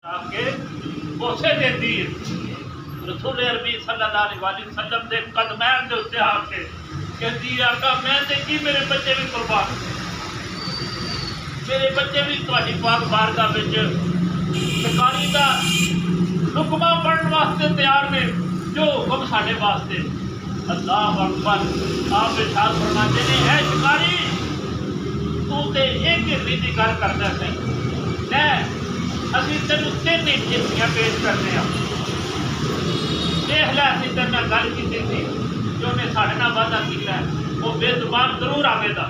आके उसे दे दीन रसूल अरबी सल्लल्लाहु अलैहि वसल्लम दे कदमैन दे उत्ते आके कहती आका मैं ते की मेरे बच्चे भी कुर्बान, मेरे बच्चे भी तुहाडी पाक बारगाह विच शिकारी दा हुक्मा पढ़न वास्ते तैयार ने, जो हुक्म साडे वास्ते। अल्लाह अकबर। आप इरशाद फरमाते ने है शिकारी तू ते एक हिरनी की गल करना सही, लै असीं तेनू तीन हिरनियां पेश करने हैं। देख लै असीं तेरे नाल गल कीती थी, जो उन्हें साढ़े नाल वादा किया वो बेजुबान जरूर आवेगा।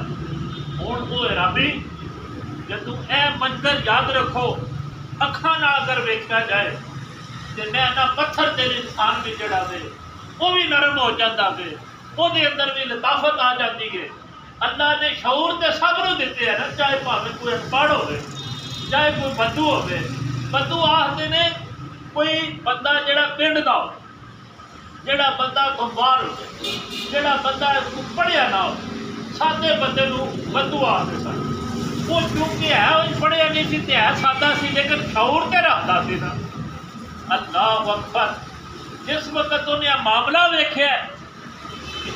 हुण वो रबी जदों ए मंजर याद रखो, अखां नाल अगर वेखिया जाए तो मैं ना पत्थर तेरे इंसान भी जड़ा वे वो भी नरम हो जाता वे, वो अंदर भी लताफत आ जाती है। अल्लाह ने शऊर तो सब नूं दिते है ना, चाहे भावें कोई अनपढ़ होवे चाहे कोई बद्दू होवे। बद्दू आखते ने कोई बंदा जिहड़ा पिंड दा हो, जिहड़ा बंदा गंवार हो, जिहड़ा बंदा पढ़िया ना हो, सादे बंदे नूं बद्दू आखदे सन। वो क्योंकि है पढ़िया नहीं सी, है सादा सी, लेकिन शऊर तो रखता सी ना। अल्लाह अकबर। जिस वक्त उन्हें मामला वेख्या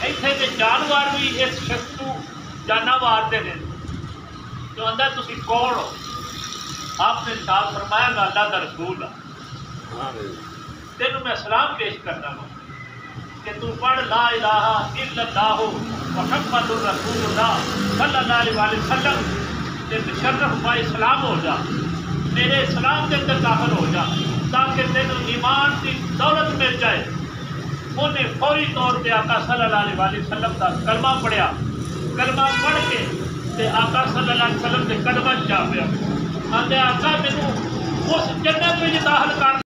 इत्थे दे जानवर भी इस शख्स को जाना मारते हैं, तो आंदा तुसीं कौन हो? आपने साफ फरमाया मैं अल्लाह का रसूल हाँ, तेनों मैं सलाम पेश करना वा कि तू पढ़ ला इलाहा इल्लल्लाहु मुहम्मदुर रसूलुल्लाह सल्लल्लाहु अलैहि वसल्लम, ते मुशर्रफ बाई सलाम हो जा, मेरे सलाम के अंदर दाखिल हो जा, ताकि तेनों ईमान की दौलत मिल जाए। उन्हें फौरी तौर पर आका सल्लल्लाहु अलैहि वसल्लम का कलमा पढ़िया, कलमा पढ़ के ते आका सल्लल्लाहु अलैहि वसल्लम के कदमां च जा पिया। आंदे आका मैनू उस जन्नत में दाखिल कर